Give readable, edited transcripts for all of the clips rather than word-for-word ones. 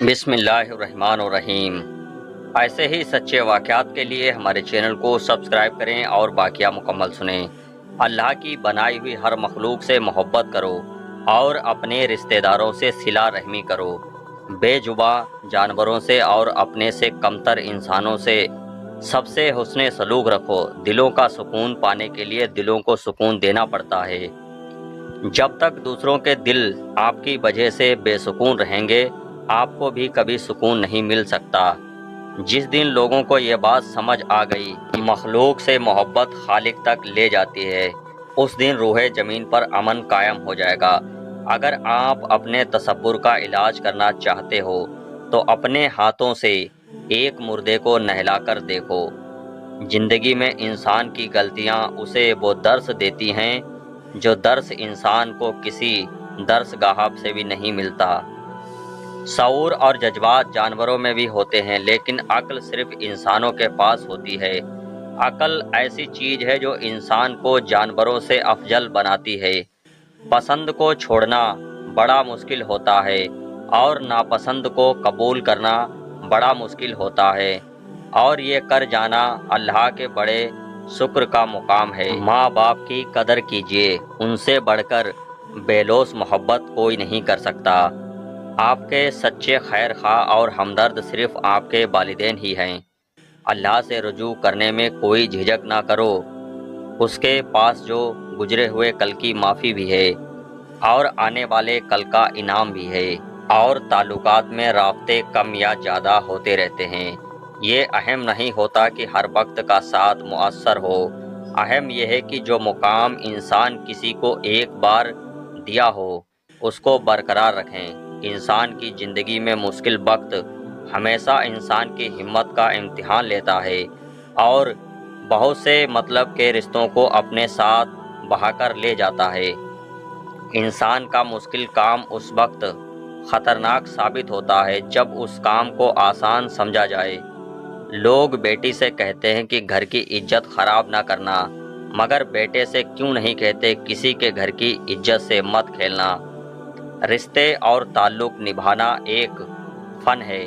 بسم اللہ الرحمن الرحیم۔ ایسے ہی سچے واقعات کے لیے ہمارے چینل کو سبسکرائب کریں اور باقیہ مکمل سنیں۔ اللہ کی بنائی ہوئی ہر مخلوق سے محبت کرو اور اپنے رشتہ داروں سے صلہ رحمی کرو۔ بے جباں جانوروں سے اور اپنے سے کمتر انسانوں سے سب سے حسن سلوک رکھو۔ دلوں کا سکون پانے کے لیے دلوں کو سکون دینا پڑتا ہے۔ جب تک دوسروں کے دل آپ کی وجہ سے بے سکون رہیں گے، آپ کو بھی کبھی سکون نہیں مل سکتا۔ جس دن لوگوں کو یہ بات سمجھ آ گئی کہ مخلوق سے محبت خالق تک لے جاتی ہے، اس دن روح زمین پر امن قائم ہو جائے گا۔ اگر آپ اپنے تصور کا علاج کرنا چاہتے ہو تو اپنے ہاتھوں سے ایک مردے کو نہلا کر دیکھو۔ زندگی میں انسان کی غلطیاں اسے وہ درس دیتی ہیں جو درس انسان کو کسی درس گاہ سے بھی نہیں ملتا۔ شعور اور جذبات جانوروں میں بھی ہوتے ہیں، لیکن عقل صرف انسانوں کے پاس ہوتی ہے۔ عقل ایسی چیز ہے جو انسان کو جانوروں سے افضل بناتی ہے۔ پسند کو چھوڑنا بڑا مشکل ہوتا ہے اور ناپسند کو قبول کرنا بڑا مشکل ہوتا ہے، اور یہ کر جانا اللہ کے بڑے شکر کا مقام ہے۔ ماں باپ کی قدر کیجیے، ان سے بڑھ کر بے لوث محبت کوئی نہیں کر سکتا۔ آپ کے سچے خیر خواہ اور ہمدرد صرف آپ کے والدین ہی ہیں۔ اللہ سے رجوع کرنے میں کوئی جھجک نہ کرو، اس کے پاس جو گزرے ہوئے کل کی معافی بھی ہے اور آنے والے کل کا انعام بھی ہے، اور تعلقات میں رابطے کم یا زیادہ ہوتے رہتے ہیں۔ یہ اہم نہیں ہوتا کہ ہر وقت کا ساتھ مؤثر ہو، اہم یہ ہے کہ جو مقام انسان کسی کو ایک بار دیا ہو اس کو برقرار رکھیں۔ انسان کی زندگی میں مشکل وقت ہمیشہ انسان کی ہمت کا امتحان لیتا ہے اور بہت سے مطلب کے رشتوں کو اپنے ساتھ بہا کر لے جاتا ہے۔ انسان کا مشکل کام اس وقت خطرناک ثابت ہوتا ہے جب اس کام کو آسان سمجھا جائے۔ لوگ بیٹی سے کہتے ہیں کہ گھر کی عزت خراب نہ کرنا، مگر بیٹے سے کیوں نہیں کہتے کسی کے گھر کی عزت سے مت کھیلنا۔ رشتے اور تعلق نبھانا ایک فن ہے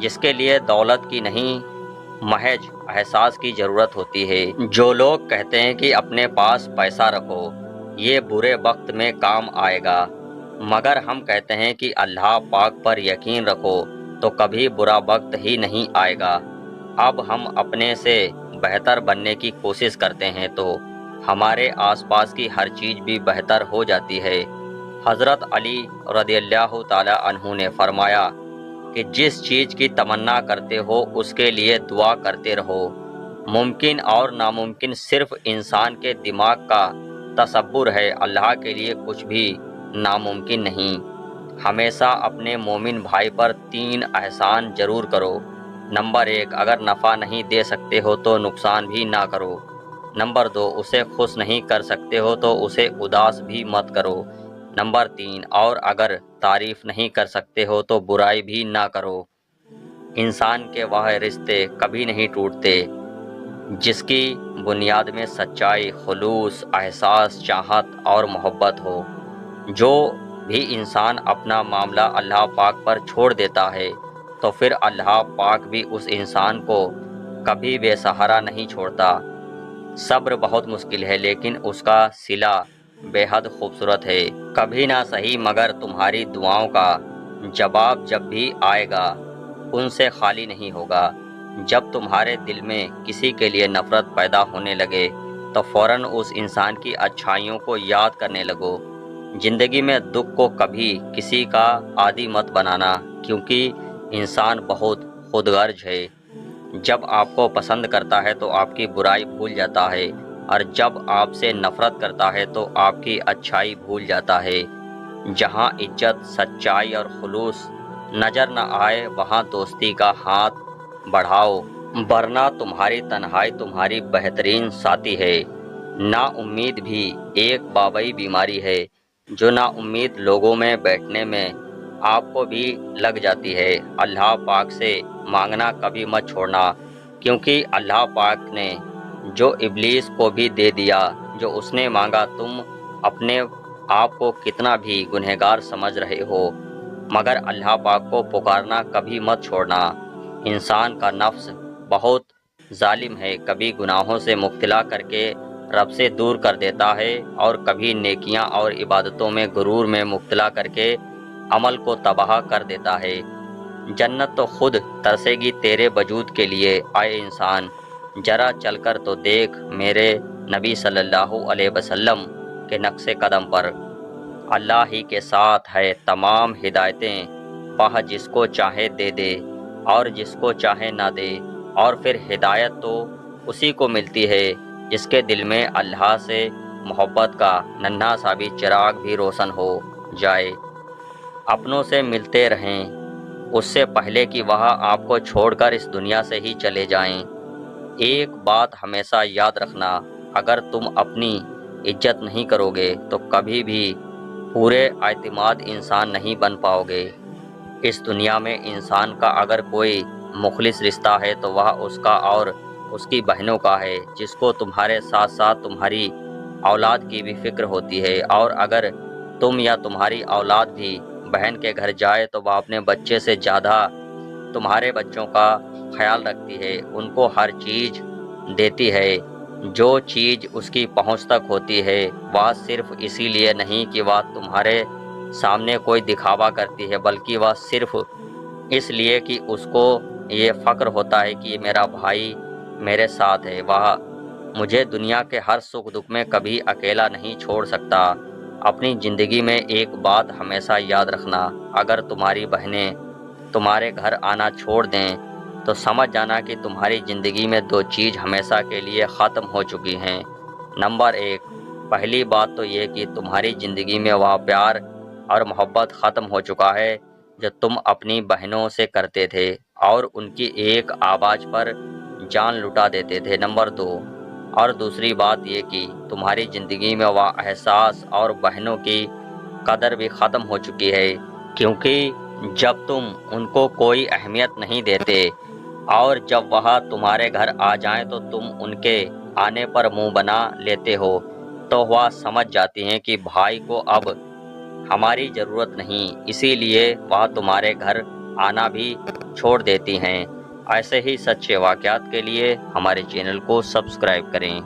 جس کے لیے دولت کی نہیں، محض احساس کی ضرورت ہوتی ہے۔ جو لوگ کہتے ہیں کہ اپنے پاس پیسہ رکھو، یہ برے وقت میں کام آئے گا، مگر ہم کہتے ہیں کہ اللہ پاک پر یقین رکھو تو کبھی برا وقت ہی نہیں آئے گا۔ اب ہم اپنے سے بہتر بننے کی کوشش کرتے ہیں تو ہمارے آس پاس کی ہر چیز بھی بہتر ہو جاتی ہے۔ حضرت علی رضی اللہ تعالی عنہ نے فرمایا کہ جس چیز کی تمنا کرتے ہو اس کے لیے دعا کرتے رہو۔ ممکن اور ناممکن صرف انسان کے دماغ کا تصور ہے، اللہ کے لیے کچھ بھی ناممکن نہیں۔ ہمیشہ اپنے مومن بھائی پر 3 احسان ضرور کرو۔ نمبر 1، اگر نفع نہیں دے سکتے ہو تو نقصان بھی نہ کرو۔ نمبر 2، اسے خوش نہیں کر سکتے ہو تو اسے اداس بھی مت کرو۔ نمبر 3، اور اگر تعریف نہیں کر سکتے ہو تو برائی بھی نہ کرو۔ انسان کے وہ رشتے کبھی نہیں ٹوٹتے جس کی بنیاد میں سچائی، خلوص، احساس، چاہت اور محبت ہو۔ جو بھی انسان اپنا معاملہ اللہ پاک پر چھوڑ دیتا ہے تو پھر اللہ پاک بھی اس انسان کو کبھی بے سہارا نہیں چھوڑتا۔ صبر بہت مشکل ہے لیکن اس کا صلہ بے حد خوبصورت ہے۔ کبھی نہ صحیح مگر تمہاری دعاؤں کا جواب جب بھی آئے گا ان سے خالی نہیں ہوگا۔ جب تمہارے دل میں کسی کے لیے نفرت پیدا ہونے لگے تو فوراً اس انسان کی اچھائیوں کو یاد کرنے لگو۔ زندگی میں دکھ کو کبھی کسی کا عادی مت بنانا، کیونکہ انسان بہت خود غرض ہے۔ جب آپ کو پسند کرتا ہے تو آپ کی برائی بھول جاتا ہے، اور جب آپ سے نفرت کرتا ہے تو آپ کی اچھائی بھول جاتا ہے۔ جہاں عزت، سچائی اور خلوص نظر نہ آئے وہاں دوستی کا ہاتھ بڑھاؤ، ورنہ تمہاری تنہائی تمہاری بہترین ساتھی ہے۔ نا امید بھی ایک وبائی بیماری ہے جو نا امید لوگوں میں بیٹھنے میں آپ کو بھی لگ جاتی ہے۔ اللہ پاک سے مانگنا کبھی مت چھوڑنا، کیونکہ اللہ پاک نے جو ابلیس کو بھی دے دیا جو اس نے مانگا۔ تم اپنے آپ کو کتنا بھی گنہگار سمجھ رہے ہو مگر اللہ پاک کو پکارنا کبھی مت چھوڑنا۔ انسان کا نفس بہت ظالم ہے، کبھی گناہوں سے مبتلا کر کے رب سے دور کر دیتا ہے اور کبھی نیکیاں اور عبادتوں میں غرور میں مبتلا کر کے عمل کو تباہ کر دیتا ہے۔ جنت تو خود ترسے گی تیرے وجود کے لیے، اے انسان ذرا چل کر تو دیکھ میرے نبی صلی اللہ علیہ وسلم کے نقش قدم پر۔ اللہ ہی کے ساتھ ہے تمام ہدایتیں، وہ جس کو چاہے دے دے اور جس کو چاہے نہ دے، اور پھر ہدایت تو اسی کو ملتی ہے جس کے دل میں اللہ سے محبت کا ننھا سا بھی چراغ بھی روشن ہو جائے۔ اپنوں سے ملتے رہیں اس سے پہلے کہ وہ آپ کو چھوڑ کر اس دنیا سے ہی چلے جائیں۔ ایک بات ہمیشہ یاد رکھنا، اگر تم اپنی عزت نہیں کرو گے تو کبھی بھی پورے اعتماد انسان نہیں بن پاؤ گے۔ اس دنیا میں انسان کا اگر کوئی مخلص رشتہ ہے تو وہ اس کا اور اس کی بہنوں کا ہے، جس کو تمہارے ساتھ ساتھ تمہاری اولاد کی بھی فکر ہوتی ہے، اور اگر تم یا تمہاری اولاد بھی بہن کے گھر جائے تو وہ اپنے بچے سے زیادہ تمہارے بچوں کا خیال رکھتی ہے، ان کو ہر چیز دیتی ہے۔ جو چیز اس کی پہنچ تک ہوتی ہے وہ صرف اسی لیے نہیں کہ وہ تمہارے سامنے کوئی دکھاوا کرتی ہے، بلکہ وہ صرف اس لیے کہ اس کو یہ فخر ہوتا ہے کہ میرا بھائی میرے ساتھ ہے، وہ مجھے دنیا کے ہر سکھ دکھ میں کبھی اکیلا نہیں چھوڑ سکتا۔ اپنی زندگی میں ایک بات ہمیشہ یاد رکھنا، اگر تمہاری بہنیں تمہارے گھر آنا چھوڑ دیں تو سمجھ جانا کہ تمہاری زندگی میں دو چیز ہمیشہ کے لیے ختم ہو چکی ہیں۔ نمبر 1، پہلی بات تو یہ کہ تمہاری زندگی میں وہ پیار اور محبت ختم ہو چکا ہے جو تم اپنی بہنوں سے کرتے تھے اور ان کی ایک آواز پر جان لٹا دیتے تھے۔ نمبر 2، اور دوسری بات یہ کہ تمہاری زندگی میں وہ احساس اور بہنوں کی قدر بھی ختم ہو چکی ہے، کیونکہ جب تم ان کو کوئی اہمیت نہیں دیتے اور جب وہ تمہارے گھر آ جائیں تو تم ان کے آنے پر منہ بنا لیتے ہو، تو وہ سمجھ جاتی ہیں کہ بھائی کو اب ہماری ضرورت نہیں، اسی لیے وہ تمہارے گھر آنا بھی چھوڑ دیتی ہیں۔ ایسے ہی سچے واقعات کے لیے ہمارے چینل کو سبسکرائب کریں۔